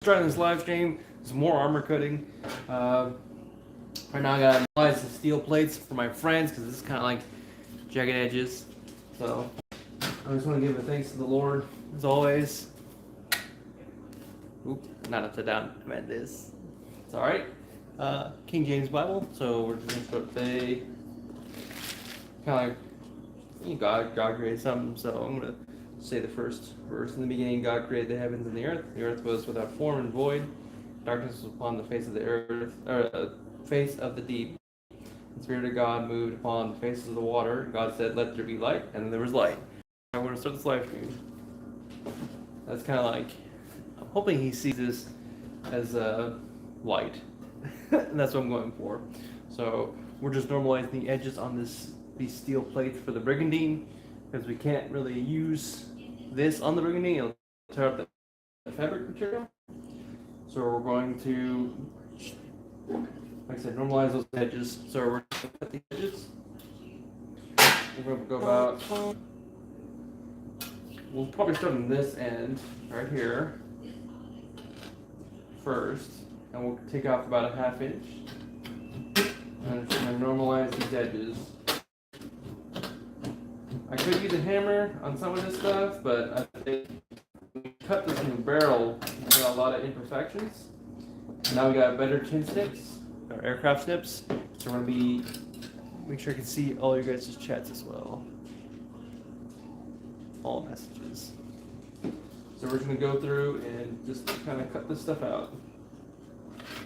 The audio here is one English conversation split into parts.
starting this live stream. Some more armor cutting. Right now I got analyze the steel plates for my friends because this is kind of like jagged edges. So I just want to give a thanks to the Lord as always. Oop, not upside down. I meant this. It's all right. King James Bible. So we're just gonna start with a kind of like God created something. So I'm gonna say the first verse. In the beginning, God created the heavens and the earth. The earth was without form and void. Darkness was upon the face of the earth, or face of the deep. The Spirit of God moved upon the faces of the water. God said, "Let there be light," and then there was light. I'm going to start this live stream. That's kind of like, I'm hoping he sees this as light. And that's what I'm going for. So we're just normalizing the edges on these steel plates for the brigandine, because we can't really use this on the brigandine. It'll tear up the fabric material. So we're going to, like I said, normalize those edges. So we're going to cut the edges. We're going to go about, we'll probably start on this end right here first, and we'll take off about a 1/2 inch. And just going to normalize these edges. I could use a hammer on some of this stuff, but I think when we cut this new barrel, we got a lot of imperfections. Now we got better chin snips, or aircraft snips. So we're going to be, make sure you can see all your guys' chats as well. All messages. So we're going to go through and just kind of cut this stuff out.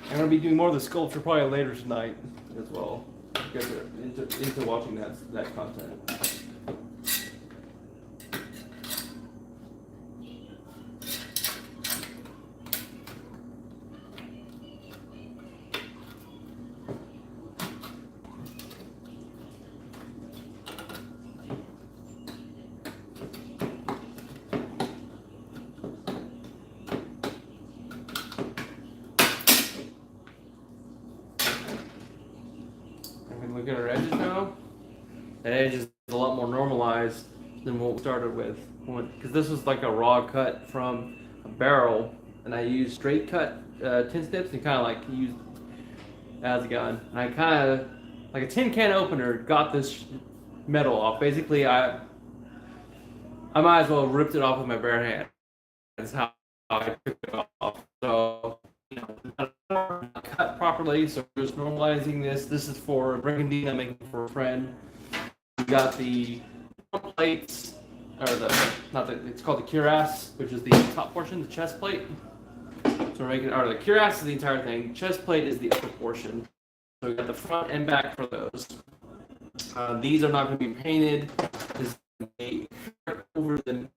I'm going to be doing more of the sculpture probably later tonight as well. You guys are into watching that content. Look at our edges now. That edge is a lot more normalized than what we started with. Because this was like a raw cut from a barrel, and I used straight cut tin snips and kind of like used as a gun. And I kind of, like a tin can opener, got this metal off. Basically, I might as well have ripped it off with my bare hand. That's how I took it off. So, you know, cut properly, so we're just normalizing this. This is for brigandine I'm making for a friend. We got the plates, or it's called the cuirass, which is the top portion, the chest plate. So we're making, or the cuirass is the entire thing. Chest plate is the upper portion. So we got the front and back for those. These are not going to be painted. This is over them.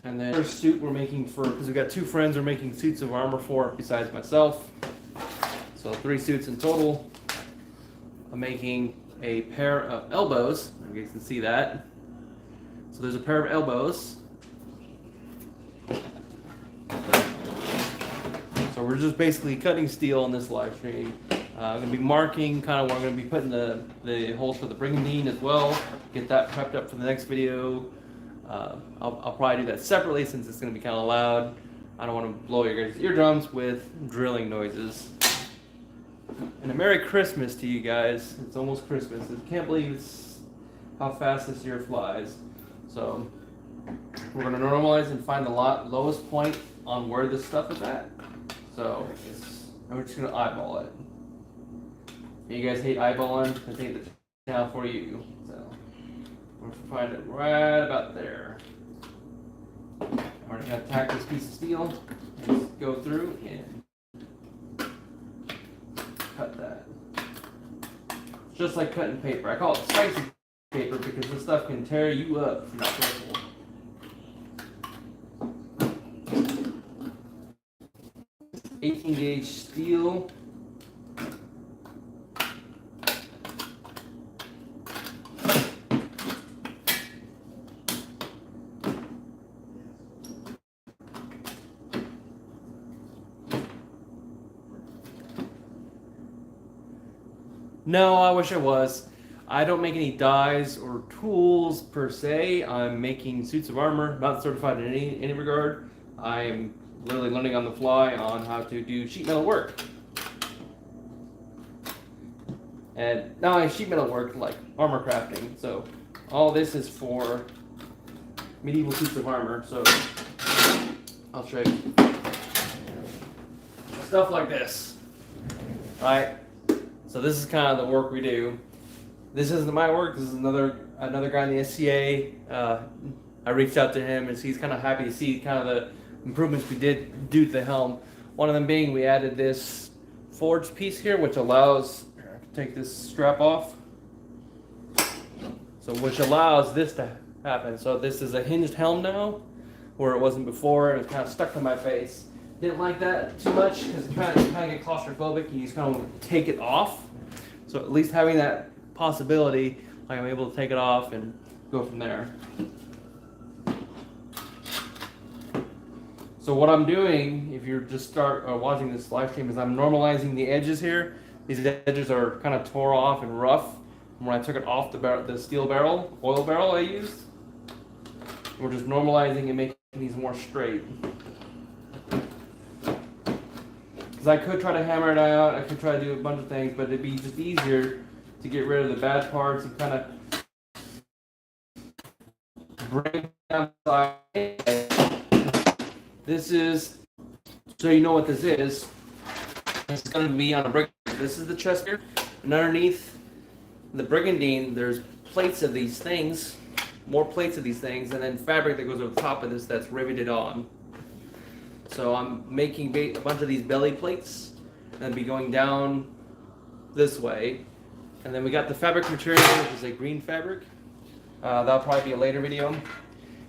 And then first suit we're making because we got 2 friends we're making suits of armor for besides myself. So 3 suits in total. I'm making a pair of elbows. You guys can see that. So there's a pair of elbows. So we're just basically cutting steel on this live stream. I'm going to be marking kind of where I'm going to be putting the holes for the brigandine as well. Get that prepped up for the next video. I'll probably do that separately since it's going to be kind of loud. I don't want to blow your guys' eardrums with drilling noises. And a Merry Christmas to you guys. It's almost Christmas. I can't believe how fast this year flies. So we're going to normalize and find the lowest point on where this stuff is at. So I'm just going to eyeball it. You guys hate eyeballing? I take the channel for you. So we're going to find it right about there. We're going to tack this piece of steel and just go through and cut that. Just like cutting paper. I call it spicy paper because this stuff can tear you up if you're not careful. 18-gauge steel. No, I wish I was. I don't make any dies or tools per se. I'm making suits of armor, not certified in any regard. I'm literally learning on the fly on how to do sheet metal work. And not only sheet metal work, like armor crafting. So all this is for medieval suits of armor. So I'll show you stuff like this. Right? So this is kind of the work we do. This isn't my work. This is another guy in the SCA. I reached out to him, and he's kind of happy to see kind of the improvements we did do to the helm. One of them being we added this forged piece here, which allows, I can take this strap off, so which allows this to happen. So this is a hinged helm now, where it wasn't before. It was kind of stuck to my face. Didn't like that too much because it kind of get claustrophobic, and you just kind of take it off. So at least having that possibility, like I'm able to take it off and go from there. So what I'm doing, if you're just watching this live stream, is I'm normalizing the edges here. These edges are kind of tore off and rough from when I took it off the steel barrel, oil barrel I used. We're just normalizing and making these more straight. Because I could try to hammer it out, I could try to do a bunch of things, but it'd be just easier to get rid of the bad parts and kind of bring down the side. This is, so you know what this is. It's going to be on a brick. This is the chest here, and underneath the brigandine, there's plates of these things, more plates of these things, and then fabric that goes over the top of this that's riveted on. So I'm making a bunch of these belly plates, and then be going down this way. And then we got the fabric material, which is a green fabric. That'll probably be a later video.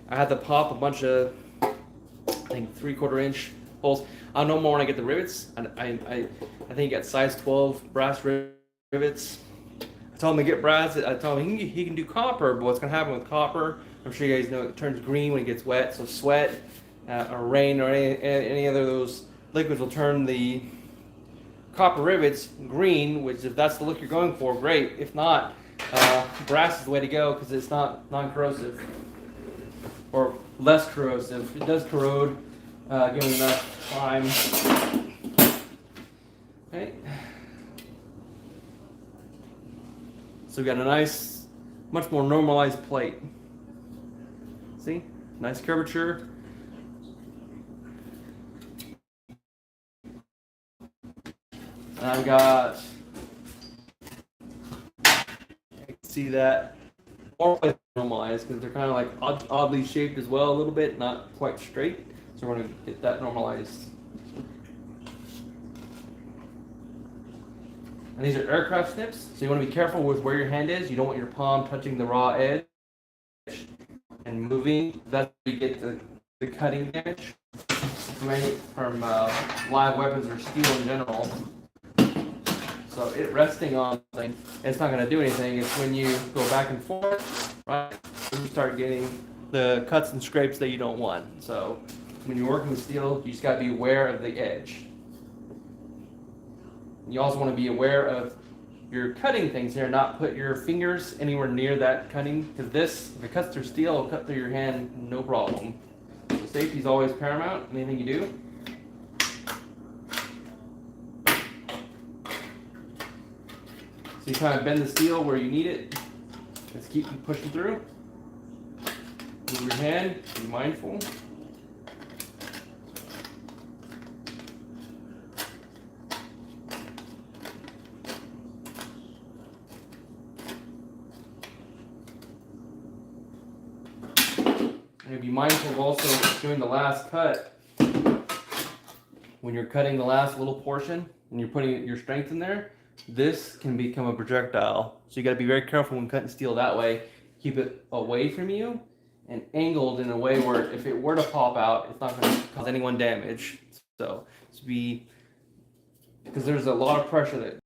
I had to pop a bunch of, I think 3/4 inch holes. I'll know more when I get the rivets. I think you got size 12 brass rivets. I told him to get brass. I told him he can do copper, but what's going to happen with copper, I'm sure you guys know, it turns green when it gets wet. So sweat or rain or any other of those liquids will turn the copper rivets green, which if that's the look you're going for, great. If not, brass is the way to go because it's not non-corrosive or less corrosive. It does corrode given enough time. Okay. So we got a nice, much more normalized plate. See? Nice curvature. And I've got, I can see that more normalized because they're kind of like oddly shaped as well a little bit, not quite straight. So we're going to get that normalized. And these are aircraft snips, so you want to be careful with where your hand is. You don't want your palm touching the raw edge and moving. That's where you get the cutting damage from live weapons or steel in general. So it resting on something, it's not going to do anything. It's when you go back and forth, right, you start getting the cuts and scrapes that you don't want. So when you're working with steel, you just got to be aware of the edge. You also want to be aware of your cutting things here, not put your fingers anywhere near that cutting, because this, if it cuts through steel, it'll cut through your hand, no problem. So safety is always paramount, anything you do. So you kind of bend the steel where you need it. Just keep pushing through. Move your hand, be mindful. And be mindful of also doing the last cut. When you're cutting the last little portion and you're putting your strength in there, this can become a projectile. So you got to be very careful when cutting steel that way. Keep it away from you and angled in a way where if it were to pop out, it's not going to cause anyone damage. So to be, because there's a lot of pressure that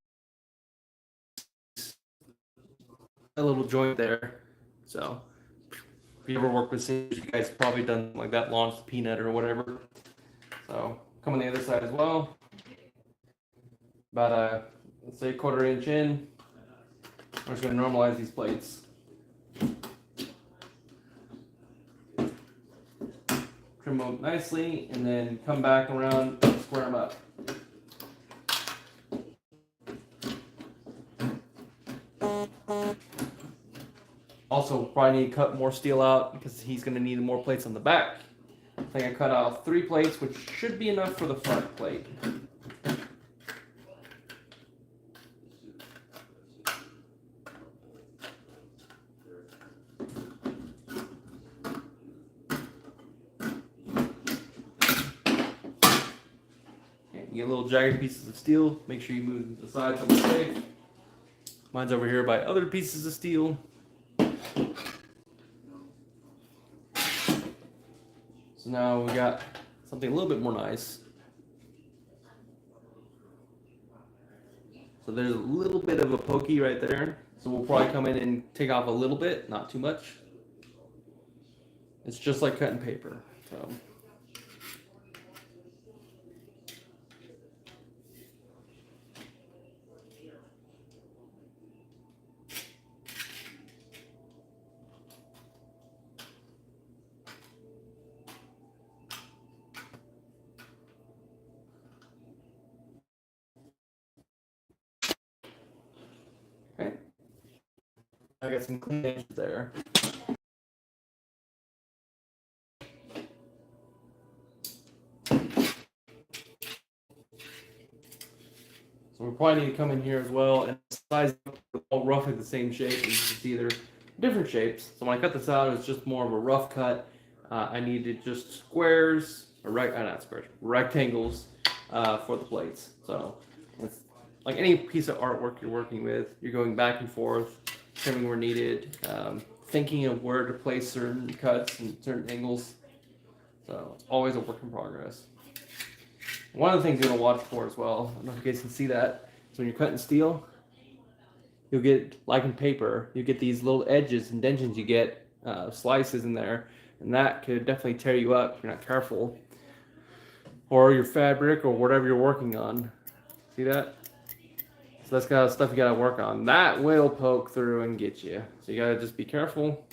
a little joint there. So if you ever work with scissors, you guys probably done like that, launched peanut or whatever. So come on the other side as well. About a, let's say, 1/4 inch in. I'm just going to normalize these plates. Trim them up nicely, and then come back around and square them up. Also, probably need to cut more steel out because he's going to need more plates on the back. I think I cut out 3 plates, which should be enough for the front plate. You get little jagged pieces of steel. Make sure you move them to the side so it's safe. Mine's over here by other pieces of steel. So now we got something a little bit more nice. So there's a little bit of a pokey right there. So we'll probably come in and take off a little bit, not too much. It's just like cutting paper. So. Okay. I got some clean edges there. So we probably need to come in here as well and size all roughly the same shape. As you can see, they're different shapes. So when I cut this out, it's just more of a rough cut. I needed just squares, or not squares, rectangles for the plates. So it's like any piece of artwork you're working with, you're going back and forth, trimming where needed, thinking of where to place certain cuts and certain angles. So it's always a work in progress. One of the things you're going to watch for as well, I don't know if you guys can see that, is when you're cutting steel, you'll get, like in paper, you get these little edges, indentions, you get slices in there, and that could definitely tear you up if you're not careful. Or your fabric or whatever you're working on. See that? So that's kind of stuff you got to work on. That will poke through and get you. So you got to just be careful.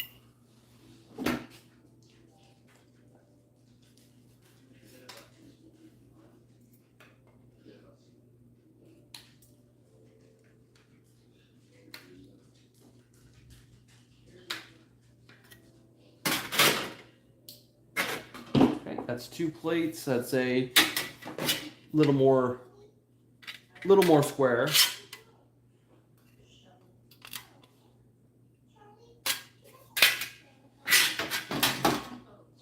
That's 2 plates. That's a little more square.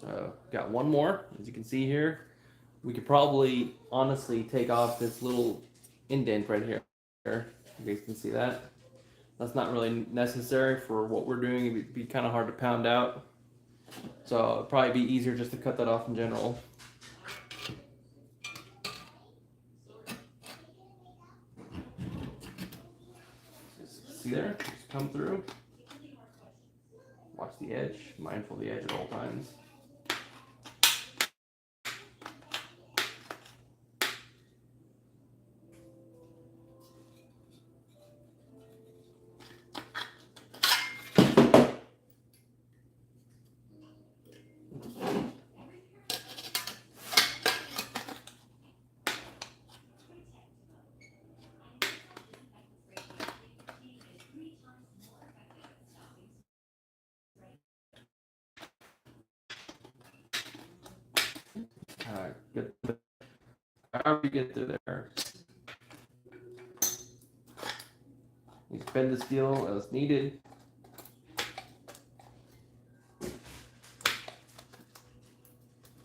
So got one more, as you can see here. We could probably honestly take off this little indent right here. You guys can see that. That's not really necessary for what we're doing. It'd be kind of hard to pound out. So it'd probably be easier just to cut that off in general. See there? Just come through. Watch the edge. Mindful of the edge at all times. However you get through there. You bend the steel as needed.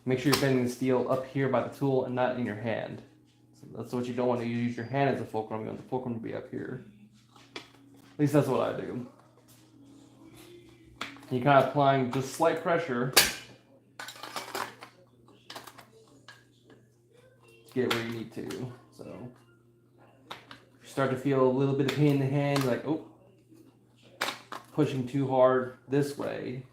Make sure you're bending the steel up here by the tool and not in your hand. So that's what you don't want to use your hand as a fulcrum. You want the fulcrum to be up here. At least that's what I do. You're kind of applying just slight pressure to get where you need to. So you start to feel a little bit of pain in the hand, you're like, oh, pushing too hard this way.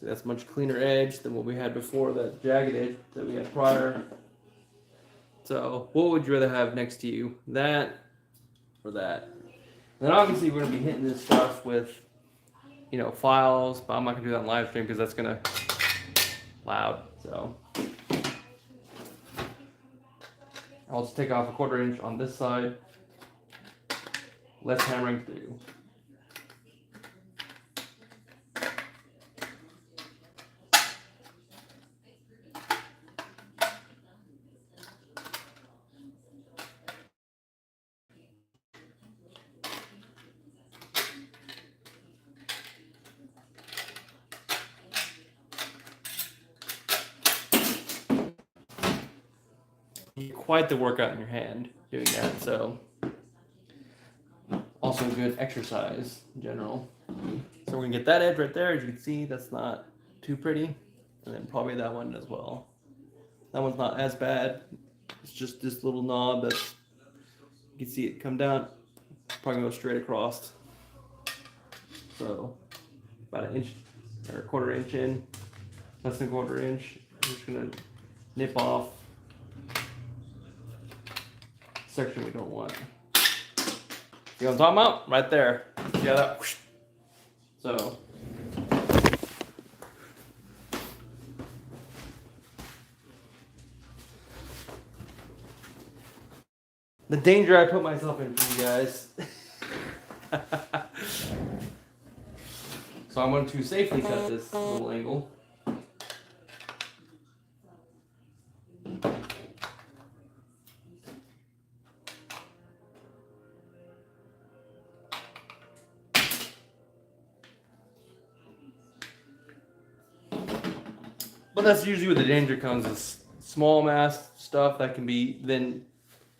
That's a much cleaner edge than what we had before, that jagged edge that we had prior. So what would you rather have next to you? That or that? And then obviously we're going to be hitting this stuff with, files, but I'm not going to do that on live stream because that's going to loud. So I'll just take off a 1/4 inch on this side. Less hammering to do. Quite the workout in your hand doing that, so also a good exercise in general. So we're gonna get that edge right there. As you can see, that's not too pretty, and then probably that one as well. That one's not as bad. It's just this little knob that's, you can see it come down, probably go straight across. So about 1 inch or 1/4 inch in, less than 1/4 inch. I'm just gonna nip off section we don't want. See what I'm talking about? Right there. Yeah, that. So the danger I put myself in for you guys. So I'm going to safely cut this little angle. But that's usually where the danger comes, is small mass stuff that can be then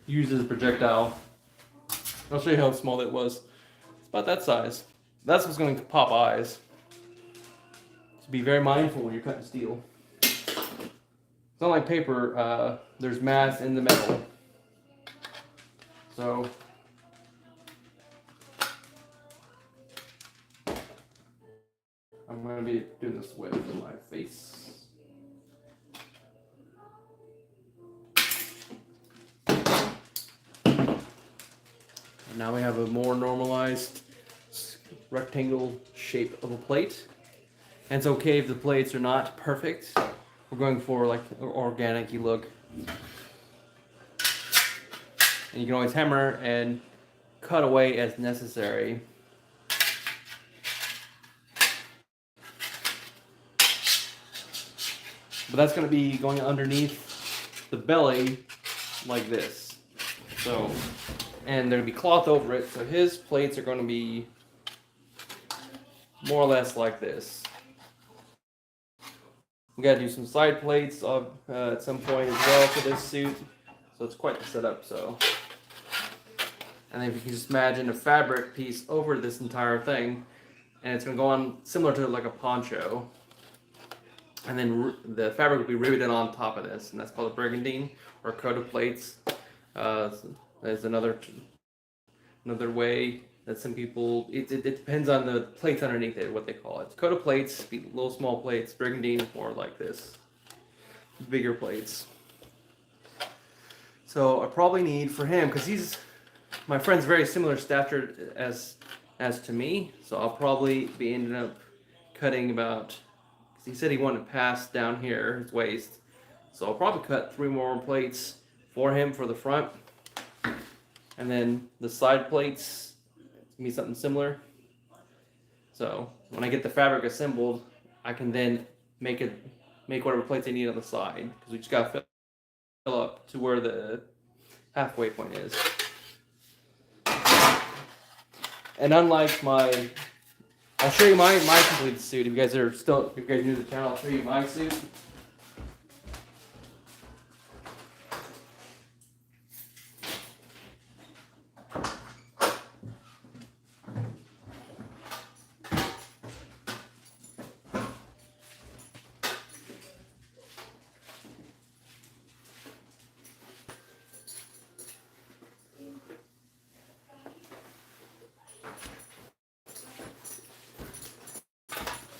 used as a projectile. I'll show you how small it was. It's about that size. That's what's going to pop eyes. So be very mindful when you're cutting steel. It's not like paper, there's mass in the metal. So I'm going to be doing this with my face. And now we have a more normalized rectangle shape of a plate. And it's okay if the plates are not perfect. We're going for like an organic-y look. And you can always hammer and cut away as necessary. But that's going to be going underneath the belly like this. So, and there'll be cloth over it. So his plates are going to be more or less like this. We got to do some side plates at some point as well for this suit. So it's quite the setup. So, and then if you can just imagine a fabric piece over this entire thing, and it's going to go on similar to like a poncho. And then the fabric will be riveted on top of this, and that's called a brigandine or coat of plates. There's another way that some people, it depends on the plates underneath it, what they call it. Coat of plates, little small plates. Brigandine is more like this, bigger plates. So I probably need for him, because my friend's very similar stature as to me, so I'll probably be ending up cutting about, he said he wanted to pass down here, his waist. So I'll probably cut 3 more plates for him for the front. And then the side plates, it's gonna be something similar. So when I get the fabric assembled, I can then make whatever plates I need on the side. Because we just gotta fill up to where the halfway point is. And unlike I'll show you my complete suit. If you guys are new to the channel, I'll show you my suit.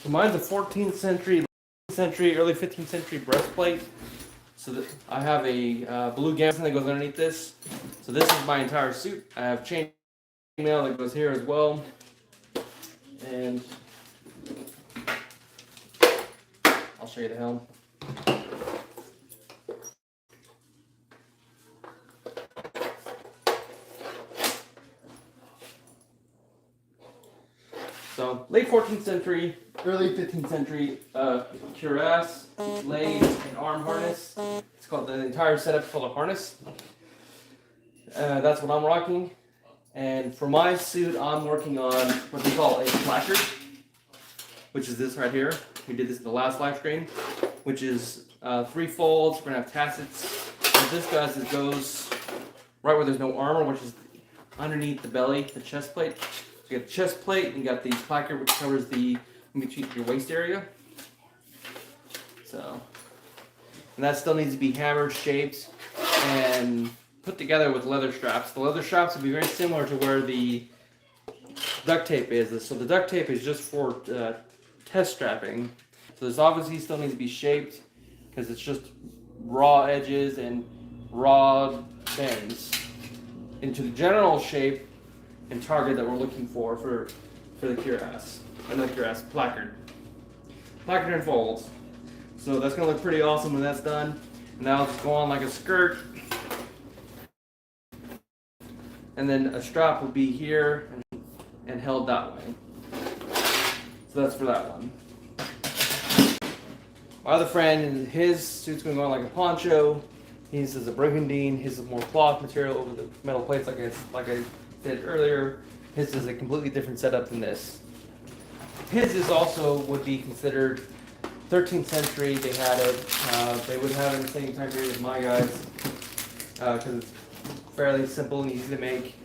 So mine's a 14th century, early 15th century breastplate. So that I have a blue gambeson that goes underneath this. So this is my entire suit. I have chain mail that goes here as well. And I'll show you the helm. So late 14th century, early 15th century cuirass, legs, and arm harness. It's called, the entire setup called a harness. That's what I'm rocking. And for my suit, I'm working on what they call a placard, which is this right here. We did this in the last live stream, which is 3 folds. We're gonna have tassets. What this does is goes right where there's no armor, which is underneath the belly, the chest plate. So you got the chest plate, and you got the placard, which covers the in between your waist area. So, and that still needs to be hammered, shaped, and put together with leather straps. The leather straps will be very similar to where the duct tape is. So the duct tape is just for test strapping. So this obviously still needs to be shaped because it's just raw edges and raw bends into the general shape and target that we're looking for the cuirass. Another cuirass, placard. Placard and folds. So that's gonna look pretty awesome when that's done. And now it's go on like a skirt. And then a strap will be here and held that way. So that's for that one. My other friend, his suit's going on like a poncho. His is a brigandine. His is more cloth material over the metal plates, like I said earlier. His is a completely different setup than this. His is also would be considered 13th century. They had it. They would have it in the same time period as my guys, because it's fairly simple and easy to make.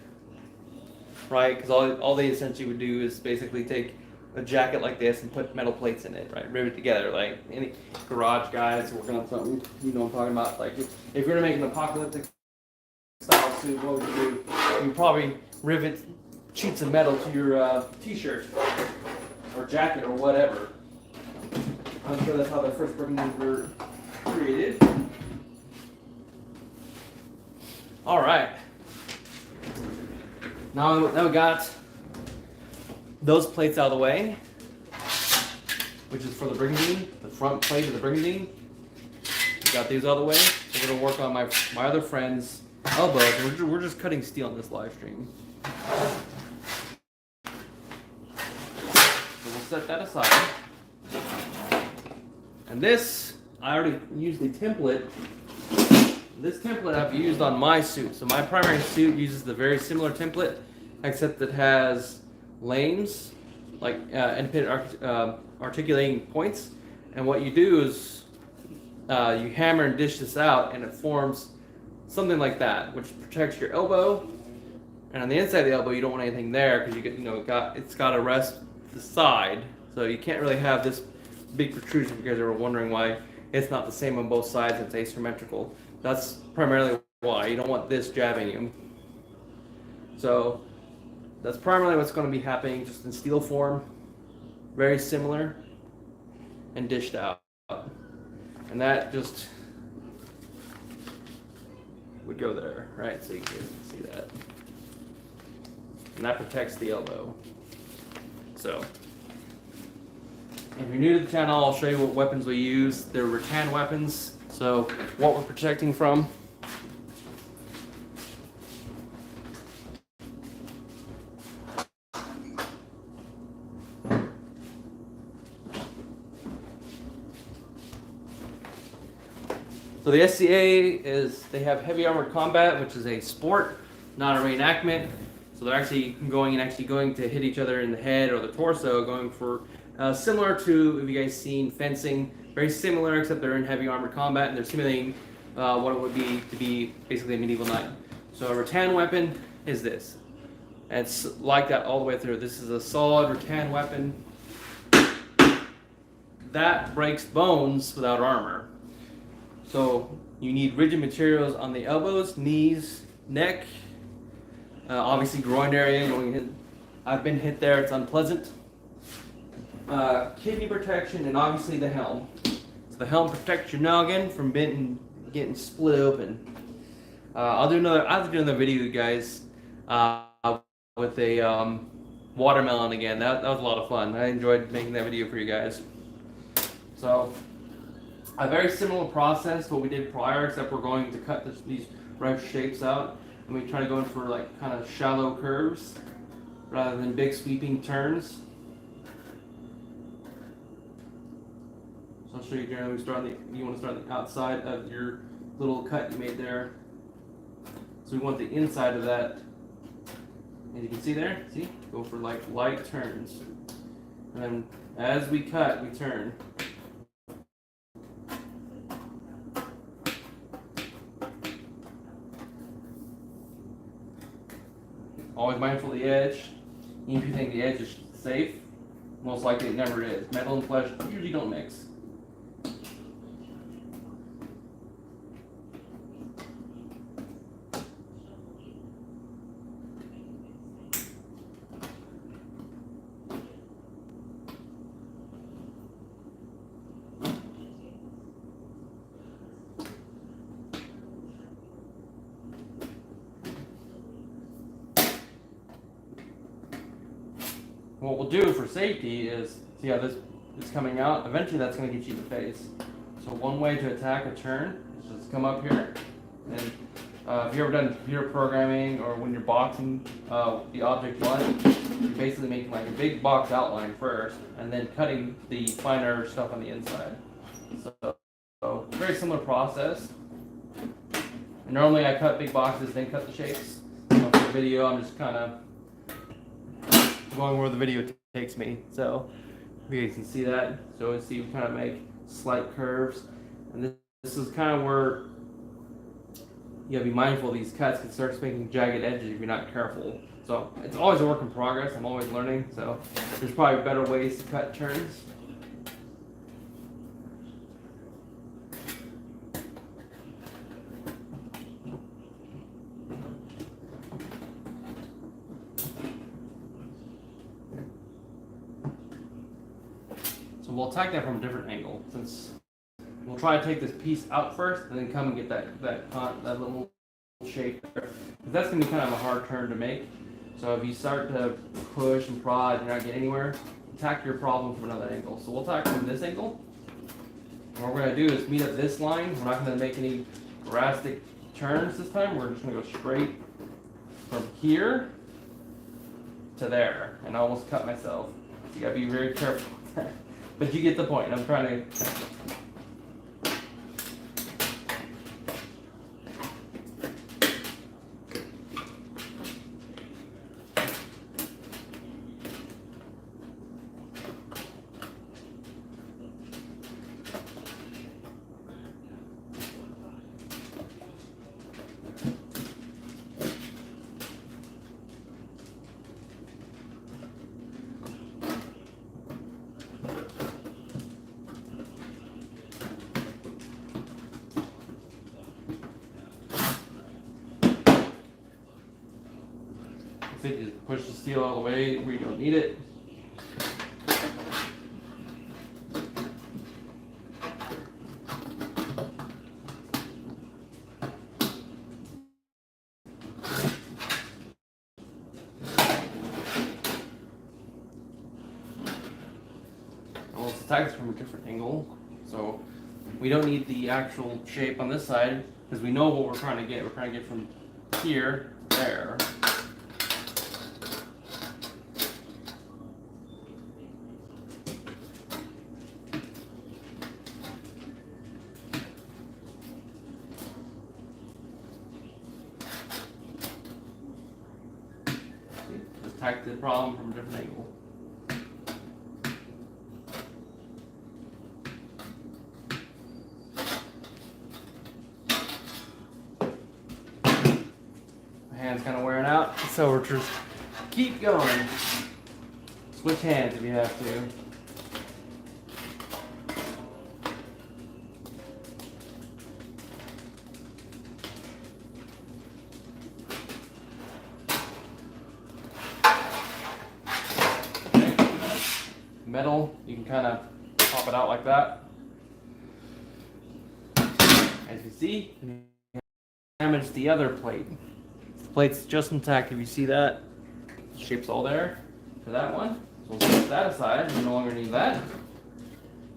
Right? Because all they essentially would do is basically take a jacket like this and put metal plates in it, right? Rivet it together. Like any garage guys working on something, you know what I'm talking about. Like if you're gonna make an apocalyptic style suit, what would you do? You'd probably rivet sheets of metal to your t-shirt or jacket or whatever. I'm sure that's how the first brigandines were created. All right. Now we got those plates out of the way, which is for the brigandine, the front plate of the brigandine. We got these out of the way. So we're gonna work on my other friend's elbows. We're just cutting steel in this live stream. So we'll set that aside. And this, I already used the template. This template I've used on my suit. So my primary suit uses the very similar template, except it has lanes, like independent articulating points. And what you do is you hammer and dish this out, and it forms something like that, which protects your elbow. And on the inside of the elbow, you don't want anything there because it's got to rest the side. So you can't really have this big protrusion. If you guys are wondering why it's not the same on both sides, it's asymmetrical. That's primarily why. You don't want this jabbing you. So that's primarily what's going to be happening, just in steel form. Very similar and dished out. And that just would go there, right? So you can see that. And that protects the elbow. So if you're new to the channel, I'll show you what weapons we use. They're rattan weapons. So what we're protecting from. So the SCA they have heavy armored combat, which is a sport, not a reenactment. So they're actually going to hit each other in the head or the torso, going for similar to, if you guys seen fencing, very similar, except they're in heavy armored combat and they're simulating what it would be to be basically a medieval knight. So a rattan weapon is this. And it's like that all the way through. This is a solid rattan weapon that breaks bones without armor. So you need rigid materials on the elbows, knees, neck, obviously groin area. I've been hit there, it's unpleasant. kidney protection, and obviously the helm. So the helm protects your noggin from getting split open. I'll have to do another video, guys, with a watermelon again. That was a lot of fun. I enjoyed making that video for you guys. So a very similar process to what we did prior, except we're going to cut these rough shapes out, and we try to go in for like kind of shallow curves rather than big sweeping turns. So I'll show you generally. You want to start on the outside of your little cut you made there. So we want the inside of that. As you can see there, see? Go for like light turns. And then as we cut, we turn. Always mindful of the edge. Even if you think the edge is safe, most likely it never is. Metal and flesh usually don't mix. What we'll do for safety is, see how this is coming out? Eventually that's going to get you in the face. So one way to attack a turn is just come up here. And if you've ever done computer programming or when you're boxing the object one, you're basically making like a big box outline first and then cutting the finer stuff on the inside. So very similar process. And normally I cut big boxes, then cut the shapes. So for the video, I'm just kind of going where the video takes me. So you guys can see that. So see, we kind of make slight curves, and this is kind of where you gotta be mindful of these cuts, because it starts making jagged edges if you're not careful. So it's always a work in progress. I'm always learning. So there's probably better ways to cut turns. So we'll attack that from a different angle, since we'll try to take this piece out first and then come and get that little shape there. That's going to be kind of a hard turn to make. So if you start to push and prod and you're not getting anywhere, attack your problem from another angle. So we'll attack from this angle. And what we're going to do is meet up this line. We're not going to make any drastic turns this time. We're just going to go straight from here to there. And I almost cut myself. So you got to be very careful with that. But you get the point. I'm trying to... Just push the steel all the way where you don't need it. Well, let's attack this from a different angle. So we don't need the actual shape on this side, because we know what we're trying to get. We're trying to get from here to there. Attack the problem from a different angle. My hand's kind of wearing out, so we're just keep going. Switch hands if you have to. metal, you can kind of pop it out like that. As you see, damage the other plate. The plate's just intact. If you see that, the shape's all there for that one. So we'll set that aside. We no longer need that.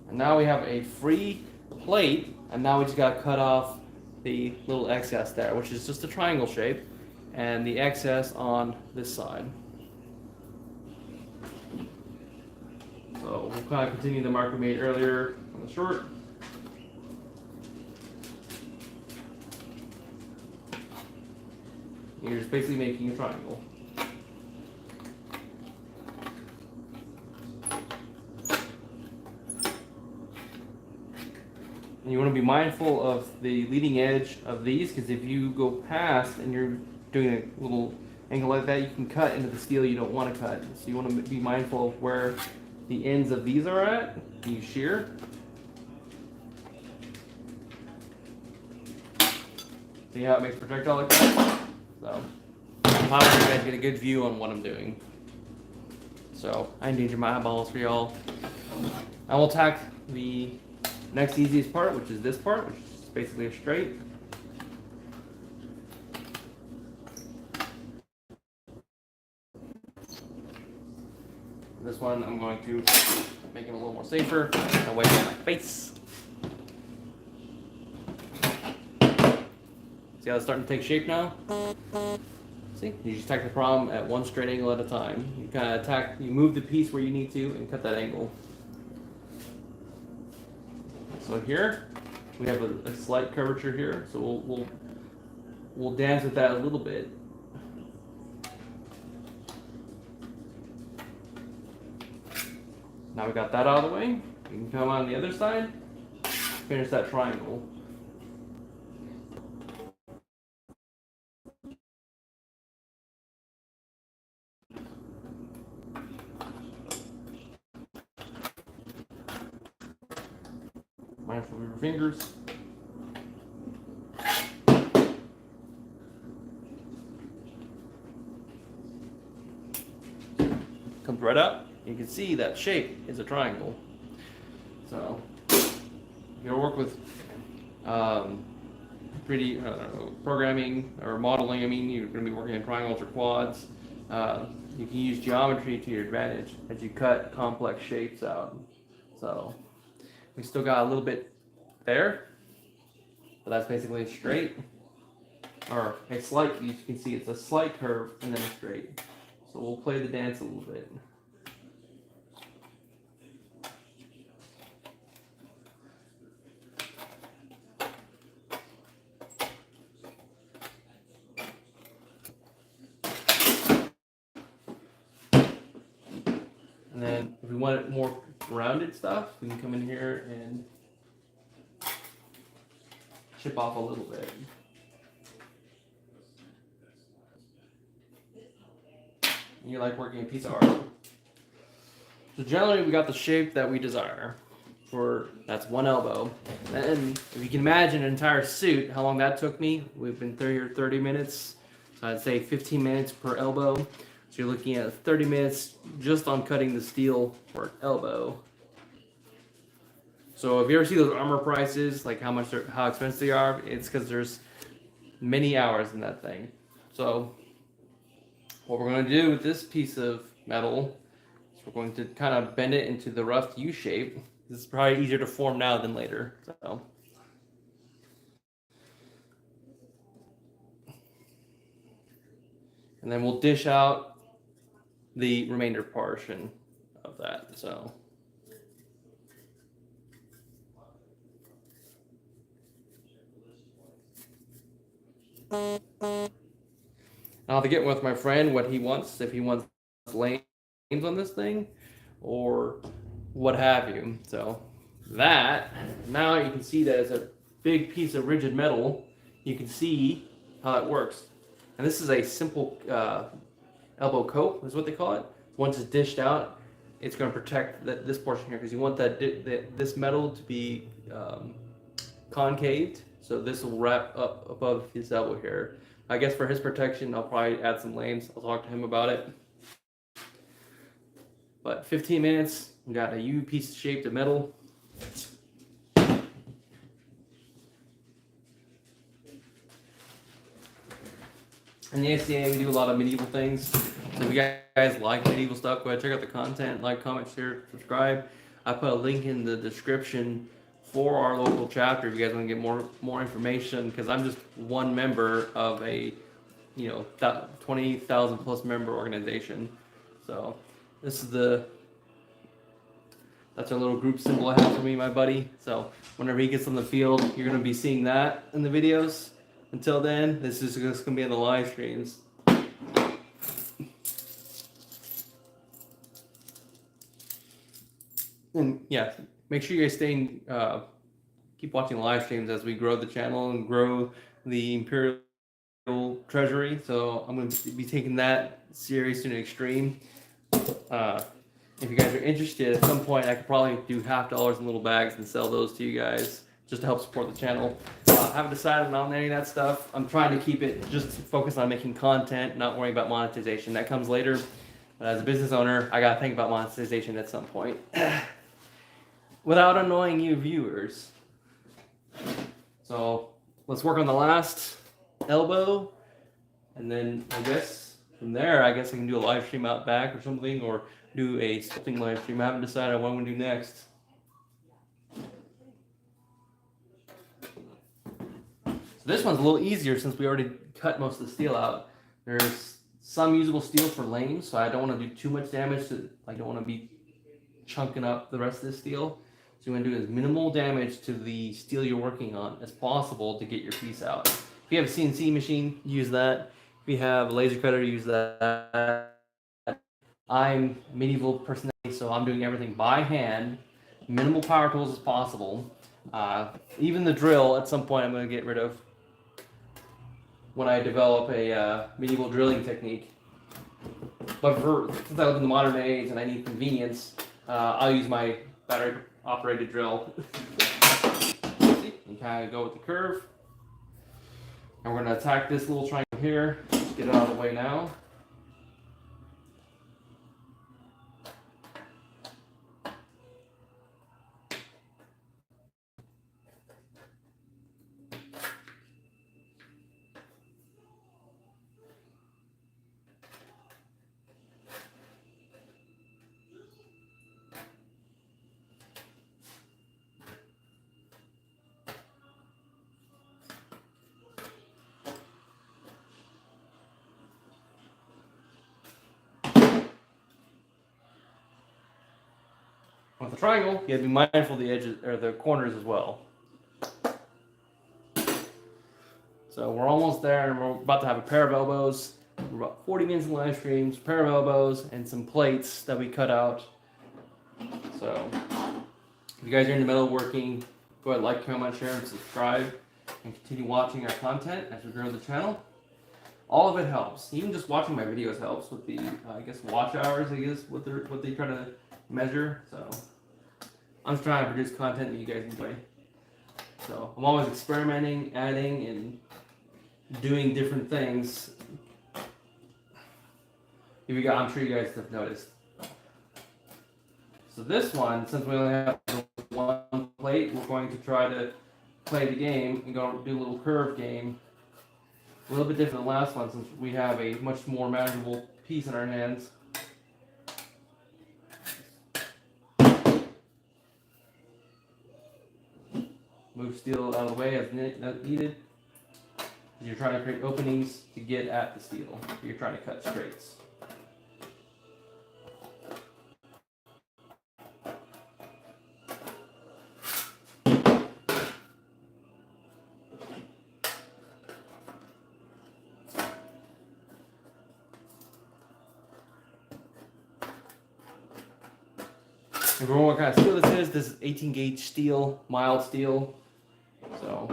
And now we have a free plate, and now we just got to cut off the little excess there, which is just a triangle shape, and the excess on this side. So we'll kind of continue the mark we made earlier on the short. You're just basically making a triangle. And you want to be mindful of the leading edge of these, because if you go past and you're doing a little angle like that, you can cut into the steel you don't want to cut. So you want to be mindful of where the ends of these are at. You shear. See how it makes a projectile like that? So, hopefully you guys get a good view on what I'm doing. So, I endanger my eyeballs for y'all. I will tack the next easiest part, which is this part, which is basically a straight. This one I'm going to make it a little more safer and away from my face. See how it's starting to take shape now? See, you just tack the prom at one straight angle at a time. You kind of tack, you move the piece where you need to and cut that angle. So here we have a slight curvature here, so we'll dance with that a little bit. Now we got that out of the way. You can come on the other side, finish that triangle. Mindful of your fingers. Comes right up. You can see that shape is a triangle. So if you work with programming or modeling, I mean, you're going to be working in triangles or quads. You can use geometry to your advantage as you cut complex shapes out. So we still got a little bit there, but that's basically a straight, or a slight, you can see it's a slight curve and then a straight. So we'll play the dance a little bit. And then if we want it more rounded stuff, we can come in here and chip off a little bit. And you like working a piece of art. So generally we got the shape that we desire. That's one elbow. And if you can imagine an entire suit, how long that took me, we've been here 30 minutes. So I'd say 15 minutes per elbow. So you're looking at 30 minutes just on cutting the steel for elbow. So if you ever see those armor prices, like how expensive they are, it's because there's many hours in that thing. So what we're going to do with this piece of metal is we're going to kind of bend it into the rough U shape. This is probably easier to form now than later. So and then we'll dish out the remainder portion of that. So I'll have to get with my friend what he wants, if he wants lanes on this thing or what have you. So that, now you can see that it's a big piece of rigid metal. You can see how that works. And this is a simple elbow coat is what they call it. Once it's dished out, it's going to protect this portion here, because you want this metal to be concaved. So this will wrap up above his elbow here. I guess for his protection, I'll probably add some lanes. I'll talk to him about it. But 15 minutes, We got a U piece shaped of metal. In the ACA, we do a lot of medieval things. So if you guys like medieval stuff, go ahead, check out the content, like, comment, share, subscribe. I put a link in the description for our local chapter if you guys want to get more information, because I'm just one member of a 20,000 plus member organization. So this is that's our little group symbol I have for me, my buddy. So whenever he gets on the field, you're gonna be seeing that in the videos. Until then, this is just gonna be in the live streams. And yeah, make sure you guys keep watching live streams as we grow the channel and grow the Imperial Treasury. So I'm going to be taking that series to an extreme. If you guys are interested, at some point I could probably do $50 in little bags and sell those to you guys just to help support the channel. I haven't decided on any of that stuff. I'm trying to keep it just focused on making content, not worrying about monetization. That comes later. But as a business owner, I gotta think about monetization at some point. Without annoying you viewers. So let's work on the last elbow, and then I guess from there, I guess I can do a live stream out back or something, or do a sculpting live stream. I haven't decided what I'm gonna do next. So this one's a little easier since we already cut most of the steel out. There's some usable steel for lanes, so I don't want to do too much damage to, I don't want to be chunking up the rest of the steel. So you want to do as minimal damage to the steel you're working on as possible to get your piece out. If you have a CNC machine, use that. If you have a laser cutter, use that. I'm medieval personality, so I'm doing everything by hand, minimal power tools as possible. Even the drill, at some point, I'm going to get rid of when I develop a medieval drilling technique. But since I live in the modern age and I need convenience, I'll use my battery-operated drill. See, you kind of go with the curve. And we're going to attack this little triangle here. Just get it out of the way now. With the triangle, you have to be mindful of the edges or the corners as well. So we're almost there, and we're about to have a pair of elbows. We're about 40 minutes in live streams, pair of elbows, and some plates that we cut out. So if you guys are in the metalworking, go ahead, like, comment, share, and subscribe, and continue watching our content as we grow the channel. All of it helps. Even just watching my videos helps with the, I guess, watch hours. I guess what they try to measure. So I'm just trying to produce content that you guys enjoy. So I'm always experimenting, adding, and doing different things. I'm sure you guys have noticed. So this one, since we only have one plate, we're going to try to play the game and go do a little curve game. A little bit different than the last one since we have a much more manageable piece in our hands. Move steel out of the way as needed. You're trying to create openings to get at the steel. You're trying to cut straights. And remember what kind of steel this is? This is 18 gauge steel, mild steel. So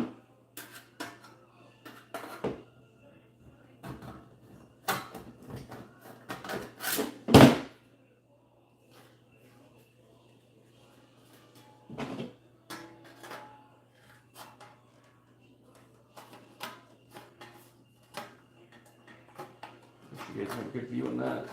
you guys have a good view on that.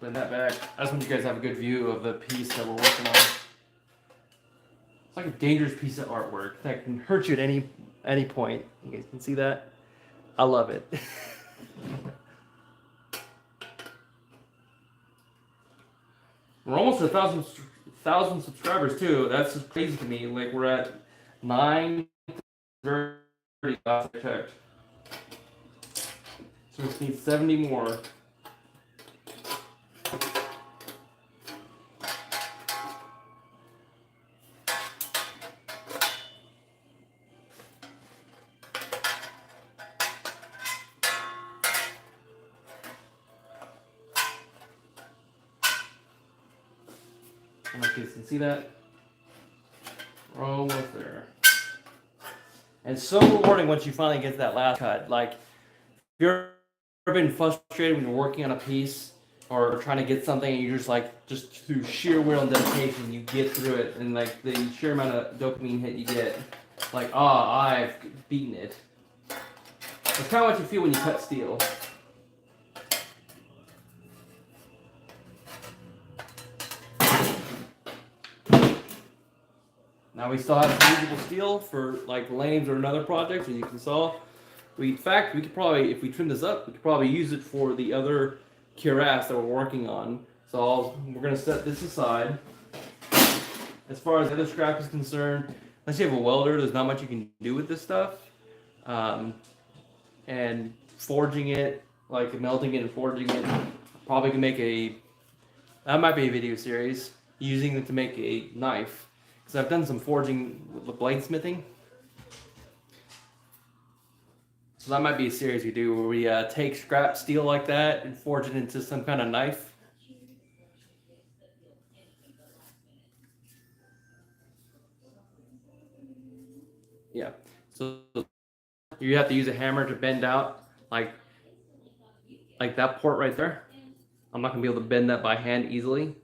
bend that back. I just want you guys to have a good view of the piece that we're working on. It's like a dangerous piece of artwork that can hurt you at any point. You guys can see that? I love it. We're almost at 1,000 subscribers too. That's just crazy to me. Like we're at 9:30 last I checked. So we just need 70 more. I don't know if you can see that. We're almost there. And it's so rewarding once you finally get to that last cut. Like, if you've ever been frustrated when you're working on a piece or trying to get something and you're just through sheer will and dedication, you get through it, and like the sheer amount of dopamine hit you get, like, I've beaten it. It's kind of what you feel when you cut steel. Now we still have some usable steel for like lanes or another project, as you can saw. In fact, we could probably, if we trim this up, we could probably use it for the other cuirass that we're working on. So we're going to set this aside. As far as the other scrap is concerned, unless you have a welder, there's not much you can do with this stuff. And forging it, like melting it and forging it, probably can make that might be a video series, using it to make a knife. Because I've done some forging with bladesmithing. So that might be a series we do where we take scrap steel like that and forge it into some kind of knife. Yeah. So you have to use a hammer to bend out like that port right there. I'm not going to be able to bend that by hand easily.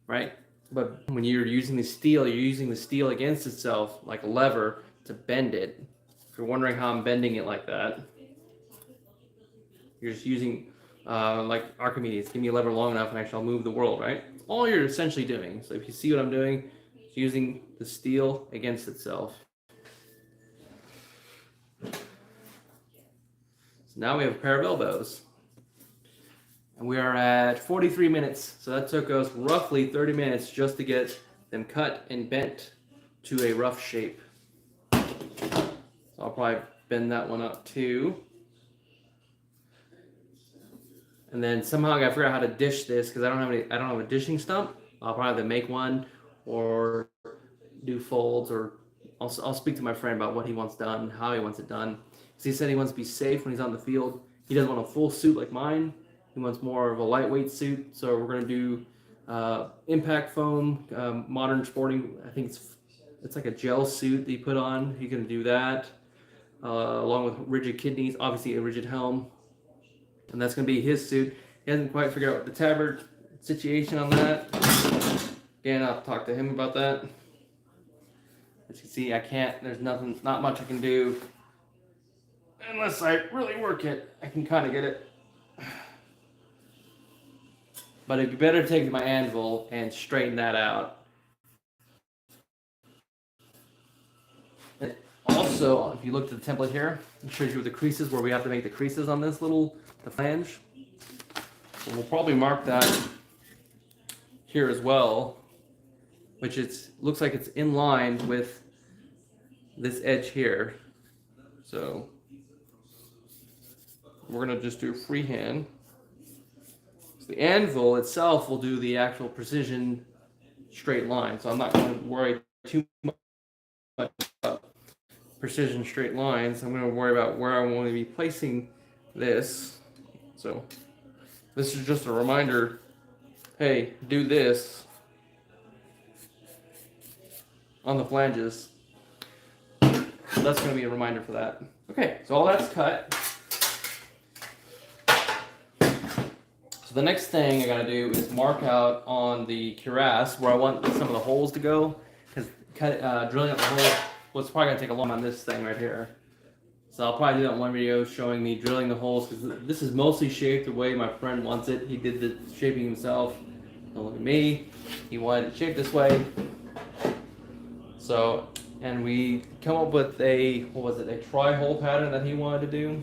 Right? But when you're using the steel, you're using the steel against itself like a lever to bend it. If you're wondering how I'm bending it like that, you're just using, like Archimedes, give me a lever long enough and actually I'll move the world, right? It's all you're essentially doing. So if you see what I'm doing, it's using the steel against itself. So now we have a pair of elbows. And we are at 43 minutes. So that took us roughly 30 minutes just to get them cut and bent to a rough shape. So I'll probably bend that one up too. And then somehow I gotta figure out how to dish this because I don't have a dishing stump. I'll probably have to make one or do folds, or I'll speak to my friend about what he wants done, how he wants it done. Because he said he wants to be safe when he's on the field. He doesn't want a full suit like mine. He wants more of a lightweight suit, so we're going to do impact foam, modern sporting. I think it's like a gel suit that you put on. He's going to do that, along with rigid kidneys, obviously a rigid helm, and that's going to be his suit. He hasn't quite figured out the tabard situation on that. Again, I'll talk to him about that. As you can see, I can't. There's not much I can do unless I really work it. I can kind of get it. But it'd be better to take my anvil and straighten that out. And also, if you look at the template here, it shows you the creases where we have to make the creases on this the flange. So we'll probably mark that here as well, which looks like it's in line with this edge here. So we're gonna just do freehand. The anvil itself will do the actual precision straight line, so I'm not going to worry too much about precision straight lines. I'm going to worry about where I want to be placing this. So this is just a reminder, hey, do this on the flanges. So that's going to be a reminder for that. Okay, so all that's cut. The next thing I gotta do is mark out on the cuirass where I want some of the holes to go, because drilling out the hole, well, it's probably gonna take a long time on this thing right here. So I'll probably do that one video showing me drilling the holes, because this is mostly shaped the way my friend wants it. He did the shaping himself. Don't look at me. He wanted it shaped this way. So, and we come up with a, what was it, a tri-hole pattern that he wanted to do.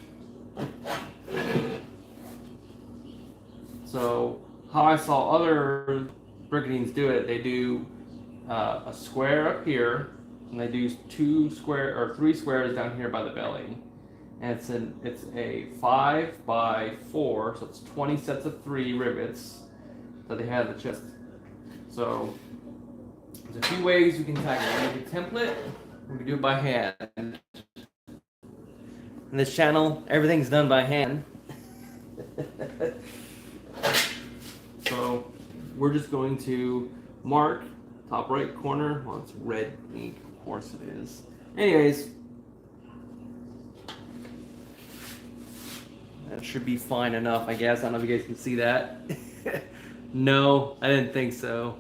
So how I saw other brigandines do it, they do a square up here, and they do 2 square or 3 squares down here by the belly, and it's a 5 by 4, so it's 20 sets of 3 rivets that they have the chest. So there's a few ways you can tackle it. Make a template, we can do it by hand. In this channel, everything's done by hand. So we're just going to mark top right corner. Well, it's red ink, of course it is. Anyways, that should be fine enough, I guess. I don't know if you guys can see that. No, I didn't think so.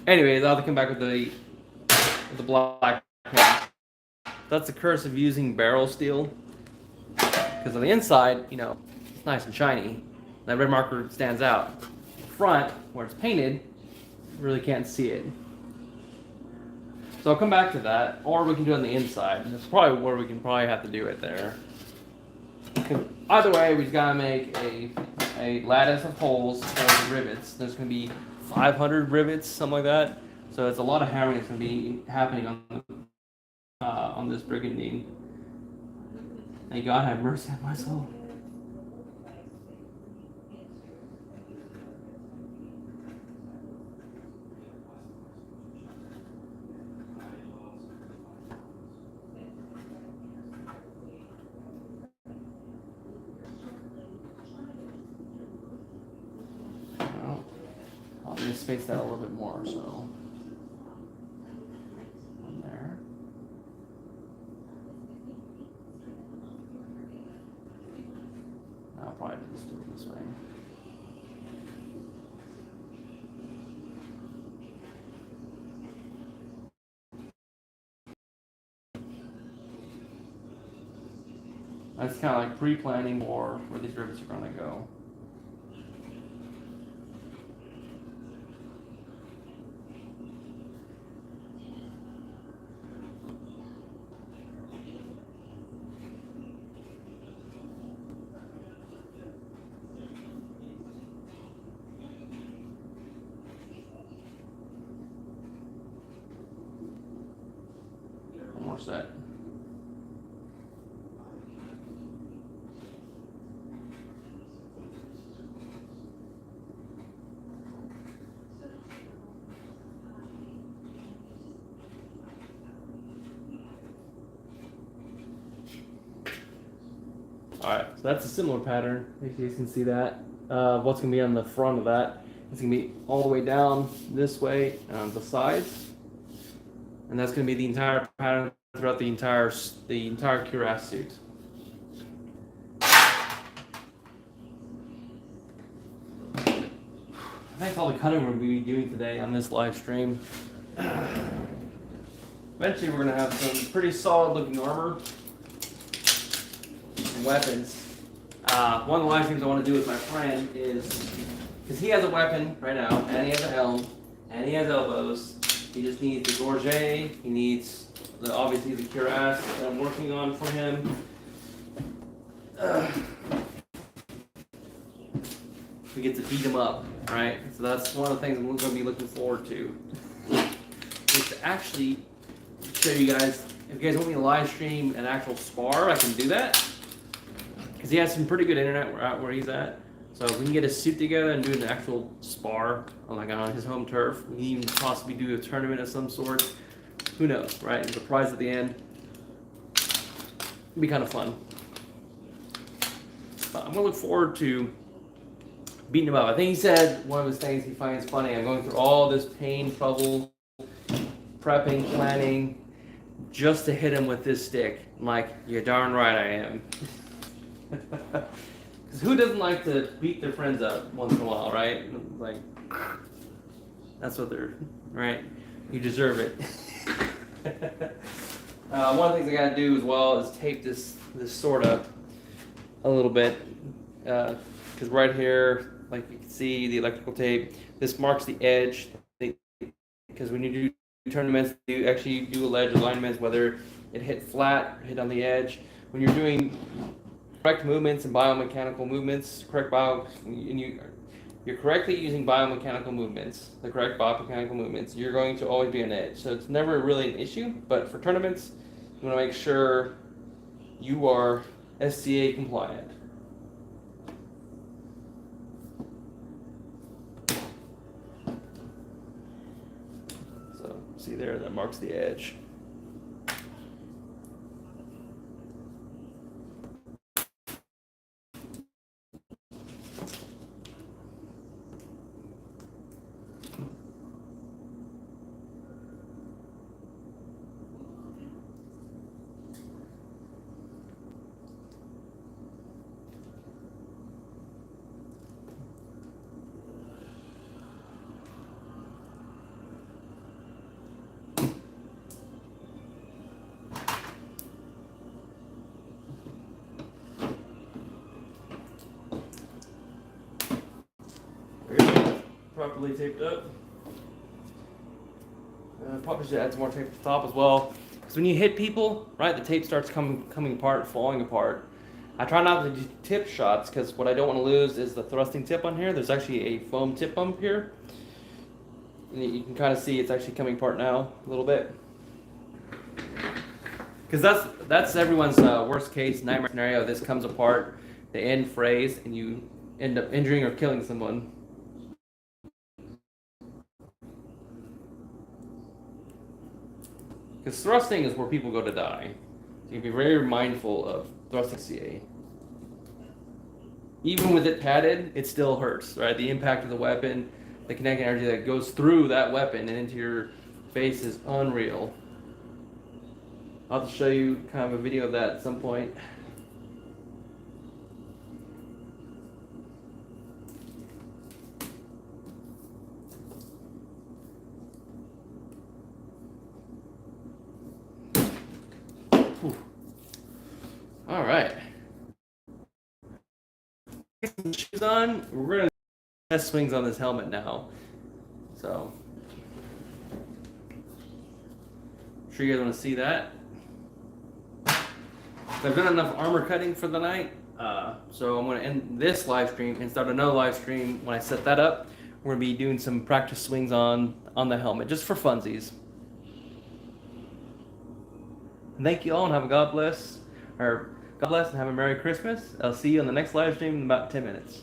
Anyways, I'll have to come back with the black pen. That's the curse of using barrel steel, because on the inside, you know, it's nice and shiny. That red marker stands out. Front, where it's painted, you really can't see it. So I'll come back to that, or we can do it on the inside. And that's probably where we can probably have to do it there. Either way, we've got to make a lattice of holes for the rivets. There's going to be 500 rivets, something like that. So it's a lot of hammering that's going to be happening on this brigandine. May God have mercy on my soul. I'll just space that a little bit more, so from there. I'll probably just do it this way. That's kind of like pre-planning for where these rivets are going to go. One more set. Alright, so that's a similar pattern, if you guys can see that. What's going to be on the front of that, it's going to be all the way down this way on the sides. And that's going to be the entire pattern throughout the entire cuirass suit. I think all the cutting we're going to be doing today on this live stream. Eventually we're going to have some pretty solid looking armor. Weapons. One of the last things I want to do with my friend is, because he has a weapon right now, and he has a helm, and he has elbows. He just needs the gorget. He needs obviously the cuirass that I'm working on for him. We get to beat him up, right? So that's one of the things I'm going to be looking forward to. Is to actually show you guys. If you guys want me to live stream an actual spar, I can do that. Because he has some pretty good internet where he's at. So if we can get a suit together and do an actual spar on his home turf, we can even possibly do a tournament of some sort. Who knows, right? There's a prize at the end. It'd be kind of fun. But I'm going to look forward to beating him up. I think he said one of his things he finds funny, I'm going through all this pain, trouble, prepping, planning, just to hit him with this stick. I'm like, you're darn right I am. Because who doesn't like to beat their friends up once in a while, right? Like, that's what they're, right? You deserve it. One of the things I gotta do as well is tape this sword up a little bit, because right here, like you can see the electrical tape, this marks the edge. Because when you do tournaments, you actually do ledge alignments, whether it hit flat or hit on the edge. When you're doing correct movements and biomechanical movements, you're correctly using biomechanical movements, the correct biomechanical movements, you're going to always be an edge. So it's never really an issue, but for tournaments, you want to make sure you are SCA compliant. So see there, that marks the edge. Properly taped up. Probably should add some more tape at the top as well, because when you hit people, right, the tape starts coming apart, falling apart. I try not to do tip shots because what I don't want to lose is the thrusting tip on here. There's actually a foam tip bump here, and you can kind of see it's actually coming apart now a little bit. Because that's everyone's worst case nightmare scenario. This comes apart, the end phrase, and you end up injuring or killing someone. Because thrusting is where people go to die. So you can be very mindful of thrusting CA. Even with it padded, it still hurts, right? The impact of the weapon, the kinetic energy that goes through that weapon and into your face is unreal. I'll have to show you kind of a video of that at some point. All right. Get some shoes on. We're gonna test swings on this helmet now. So, I'm sure you guys want to see that. I've done enough armor cutting for the night, so I'm going to end this live stream and start another live stream. When I set that up, we're going to be doing some practice swings on the helmet, just for funsies. Thank you all, and have a God bless and have a Merry Christmas. I'll see you on the next live stream in about 10 minutes.